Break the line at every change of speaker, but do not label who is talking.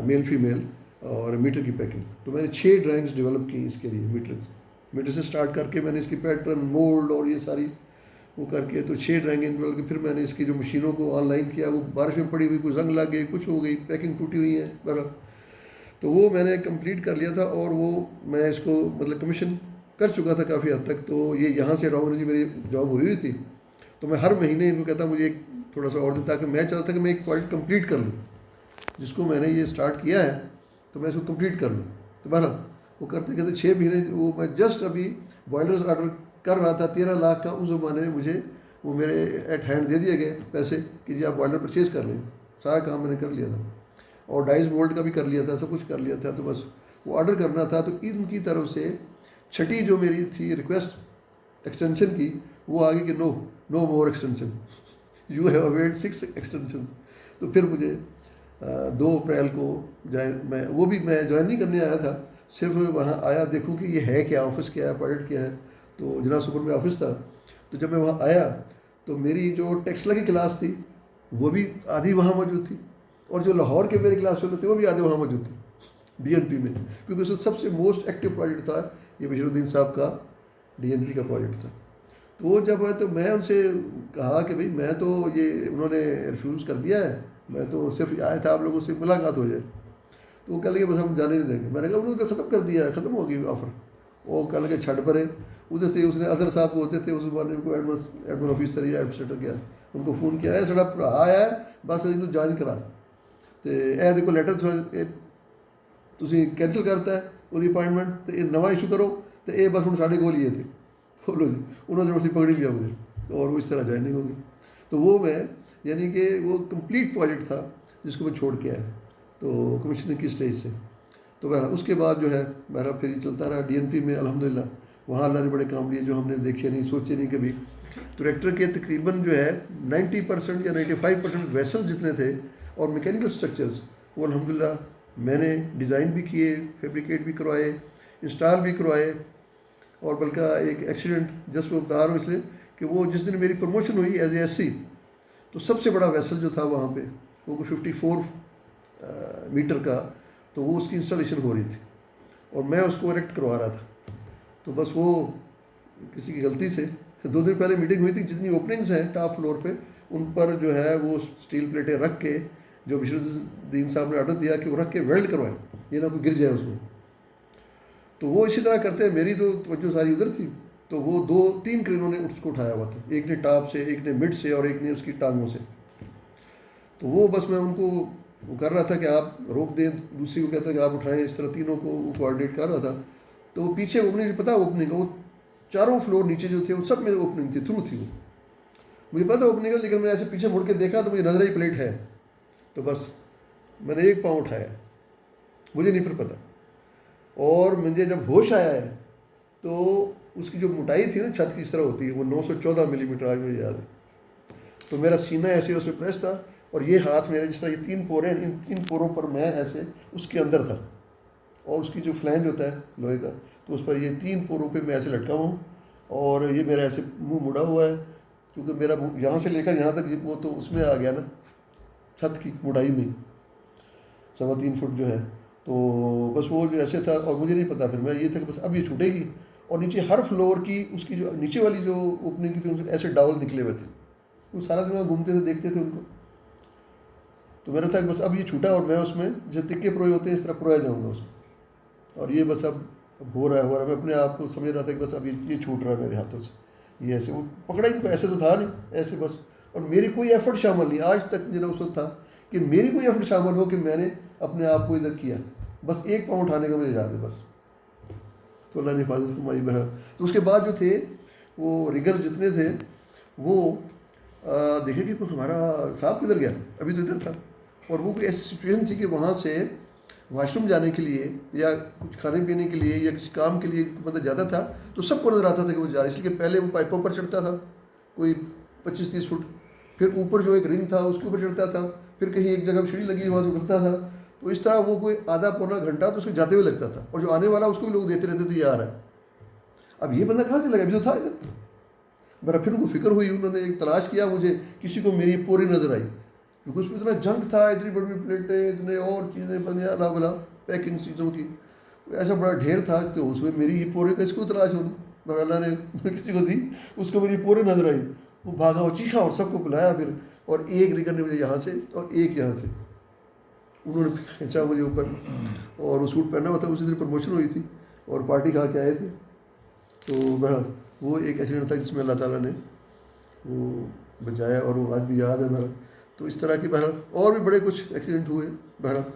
Male female اور metre کی packing. تو میں نے 6 ڈرائنگس ڈیولپ کی اس کے لیے. میٹر سے اسٹارٹ کر کے میں نے اس کی پیٹرن مولڈ اور یہ ساری وہ کر کے تو 6 ڈرائنگیں ڈیولپ کی. پھر میں نے اس کی جو مشینوں کو آن لائن کیا, وہ بارش میں پڑی ہوئی, کوئی زنگ لگ گئی, کچھ ہو گئی, پیکنگ ٹوٹی ہوئی ہے برف, تو وہ میں نے کمپلیٹ کر لیا تھا. اور وہ میں اس کو مطلب کمیشن کر چکا تھا کافی حد تک. تو یہ یہاں سے راؤنڈ جی میری جاب ہوئی ہوئی تھی, تو میں ہر مہینے ان کو کہتا مجھے ایک تھوڑا سا اور دیں, تاکہ میں چاہتا تھا کہ میں ایک پروجیکٹ کمپلیٹ کر لوں جس کو میں نے یہ اسٹارٹ کیا ہے, تو میں اس کو کمپلیٹ کر لوں. تو بہرحال وہ کرتے کرتے 6 مہینے, وہ میں جسٹ ابھی بوائلرز آرڈر کر رہا تھا 13 لاکھ کا. اس زمانے میں مجھے وہ میرے ایٹ ہینڈ دے دیے گئے پیسے کہ جی آپ بوائلر پرچیز کر لیں. سارا کام میں نے کر لیا تھا, اور ڈائز مولڈ کا بھی کر لیا تھا, سب کچھ کر لیا تھا. تو بس وہ آرڈر کرنا تھا. تو ان کی طرف سے چھٹی جو میری تھی ریکویسٹ ایکسٹینشن کی, وہ آگے کہ no more extension, you have availed 6 extension. تو پھر مجھے 2 اپریل کو میں وہ بھی میں جوائن نہیں کرنے آیا تھا, صرف وہاں آیا دیکھوں کہ یہ ہے کیا, آفس کیا ہے, پروجیکٹ کیا ہے. تو جناب سپر میں آفس تھا. تو جب میں وہاں آیا تو میری جو ٹیکسلا کی کلاس تھی وہ بھی آدھی وہاں موجود تھی, اور جو لاہور کے میرے کلاس والے تھے وہ بھی آدھے وہاں موجود تھے DNP میں, کیونکہ اس میں سب سے موسٹ ایکٹیو پروجیکٹ تھا یہ بشیر الدین صاحب کا DNP کا پروجیکٹ تھا. تو وہ جب ہے تو میں ان سے کہا کہ بھئی میں تو یہ انہوں نے ریفیوز کر دیا ہے, میں تو صرف آیا تھا آپ لوگوں سے ملاقات ہو جائے. تو وہ کہہ لگے بس ہم جانے نہیں دیں گے. میں نے کہا انہوں نے تو ختم کر دیا ہے, ختم ہو گئی آفر. وہ کہہ لگے چھٹ پڑے. ادھر سے اس نے اظہر صاحب کو ہوتے تھے اس زمانے میں, کو ایڈمن آفیسر یا ایڈمنسٹریٹر کیا, ان کو فون کیا ہے سڑا آیا ہے بس انہوں جوائن کرا. تو اے دیکھو لیٹر تسی کینسل کرتا ہے وہی اپوائنٹمنٹ, تو یہ نواں ایشو کرو. تو یہ بس ہوں ساڑھے کول ہی تھے. بولو جی, انہوں نے پکڑ لیا مجھے, اور وہ اس طرح جوائننگ ہوگی. تو وہ میں یعنی کہ وہ کمپلیٹ پروجیکٹ تھا جس کو میں چھوڑ کے آیا, تو کمشننگ کی اسٹیج سے. تو بہرحال اس کے بعد جو ہے بہرحال پھر یہ چلتا رہا DNP میں الحمدللہ. وہاں اللہ نے بڑے کام لیے جو ہم نے دیکھے نہیں, سوچے نہیں کبھی. تو ریکٹر کے تقریباً جو ہے 90% یا 95% ویسل جتنے تھے اور میکینیکل اسٹرکچرز, وہ الحمدللہ میں نے ڈیزائن بھی کیے, فیبریکیٹ بھی کروائے, انسٹال بھی کروائے. اور بلکہ ایک ایکسیڈنٹ جس میں بتا رہا ہوں اس لیے کہ وہ جس دن میری پروموشن ہوئی ایز اے SC, تو سب سے بڑا ویسل جو تھا وہاں پہ وہ 54 میٹر کا, تو وہ اس کی انسٹالیشن ہو رہی تھی اور میں اس کو اریکٹ کروا رہا تھا. تو بس وہ کسی کی غلطی سے 2 دن پہلے میٹنگ ہوئی تھی, جتنی اوپننگز ہیں ٹاپ فلور پہ ان پر جو ہے وہ اسٹیل پلیٹیں رکھ کے, جو بشیر الدین صاحب نے آرڈر دیا کہ وہ رکھ کے ویلڈ کروائیں, یہ نہ کوئی گر جائے اس میں. تو وہ اسی طرح کرتے ہیں, میری تو توجہ ساری ادھر تھی. تو وہ 2-3 کرینوں نے اس کو اٹھایا ہوا تھا, ایک نے ٹاپ سے, ایک نے مڈ سے, اور ایک نے اس کی ٹانگوں سے. تو وہ بس میں ان کو وہ کر رہا تھا کہ آپ روک دیں, دوسری کو کہتا ہے کہ آپ اٹھائیں, اس طرح تینوں کو وہ کوآرڈینیٹ کر رہا تھا. تو پیچھے اوپننگ پتہ اوپننگ وہ 4 فلور نیچے جو تھے ان سب میں اوپننگ تھی, تھرو تھی وہ, مجھے پتہ اوپننگ ہے. لیکن میں نے ایسے پیچھے مڑ کے دیکھا تو مجھے نظر آئی پلیٹ ہے. تو بس میں نے 1 پاؤں اٹھایا, مجھے نہیں پھر پتہ. اور مجھے جب ہوش آیا ہے تو اس کی جو موٹائی تھی نا چھت کی اس طرح ہوتی ہے, وہ 914 ملی میٹر, آج مجھے یاد ہے. تو میرا سینہ ایسے اس میں پریس تھا, اور یہ ہاتھ میرے جس طرح یہ 3 پورے ہیں, ان 3 پوروں پر میں ایسے اس کے اندر تھا, اور اس کی جو فلینج ہوتا ہے لوہے کا, تو اس پر یہ 3 پوروں پہ میں ایسے لٹکا ہوں, اور یہ میرا ایسے منہ مڑا ہوا ہے, کیونکہ میرا یہاں سے لے کر یہاں تک وہ تو اس میں آ گیا نا چھت کی موٹائی میں 3.25 فٹ جو ہے. تو بس وہ جو ایسے تھا, اور مجھے نہیں پتا پھر میں یہ تھا کہ بس اب یہ چھوٹے گی. اور نیچے ہر فلور کی اس کی جو نیچے والی جو اوپننگ کی تھی ان سے ایسے ڈاول نکلے ہوئے تھے, وہ سارا دن وہاں گھومتے تھے, دیکھتے تھے ان کو. تو میرا تھا کہ بس اب یہ چھوٹا, اور میں اس میں جیسے تکے پروئے ہوتے ہیں اس طرح پرویا جاؤں گا اس میں. اور یہ بس اب ہو رہا ہے, میں اپنے آپ کو سمجھ رہا تھا کہ بس اب یہ چھوٹ رہا ہے میرے ہاتھوں سے. یہ ایسے وہ پکڑا ہی ایسے تو تھا نہیں, ایسے بس. اور میری کوئی ایفرٹ شامل نہیں, آج تک مجھے اس وقت تھا کہ میری کوئی ایفرٹ شامل ہو کہ میں نے اپنے آپ کو ادھر کیا, بس 1 پاؤں اٹھانے کا مجھے یاد ہے بس. تو اللہ نے حفاظت فرمائی بہرحال. تو اس کے بعد جو تھے وہ ریگر جتنے تھے وہ دیکھے کہ ہمارا صاحب کدھر گیا, ابھی تو ادھر تھا. اور وہ کوئی ایسی سچویشن تھی کہ وہاں سے واش روم جانے کے لیے یا کچھ کھانے پینے کے لیے یا کسی کام کے لیے بندہ جاتا تھا تو سب کو نظر آتا تھا کہ وہ جا رہا ہے, اس لیے کہ پہلے وہ پائپوں پر چڑھتا تھا کوئی 25-30 فٹ, پھر اوپر جو ایک رنگ تھا اس کے اوپر چڑھتا تھا, پھر کہیں ایک جگہ سیڑھی لگی وہاں سے اترتا تھا. تو اس طرح وہ کوئی آدھا پونا گھنٹہ تو اس کو جاتے ہوئے لگتا تھا, اور جو آنے والا اس کو بھی لوگ دیتے رہتے تھے یہ آ رہا ہے. اب یہ بندہ کہاں سے لگا, ابھی تو تھا ادھر. میرا پھر ان کو فکر ہوئی, انہوں نے ایک تلاش کیا مجھے, کسی کو میری پوری نظر آئی کیونکہ اس میں اتنا جنگ تھا، اتنی بڑی بڑی پلیٹیں، اتنے اور چیزیں بنے الگ الگ پیکنگ چیزوں کی، ایسا بڑا ڈھیر تھا تو اس میں میری یہ پورے کا اس کو تلاش ہونی، مگر اللہ نے کسی کو دی، اس کو میری پورے نظر آئی، وہ بھاگا اور چیخا اور سب کو بلایا پھر، اور ایک ریگر نے مجھے یہاں سے اور ایک یہاں سے، انہوں نے کھینچا مجھے اوپر، اور وہ سوٹ پہنا ہوا تھا، اسی دن پروموشن ہوئی تھی اور پارٹی کھا کے آئے تھے. تو بہرحال وہ ایک ایکسیڈنٹ تھا جس میں اللہ تعالیٰ نے وہ بچایا، اور وہ آج بھی یاد ہے بہرحال. تو اس طرح کی بہرحال اور بھی بڑے کچھ ایکسیڈنٹ ہوئے بہرحال.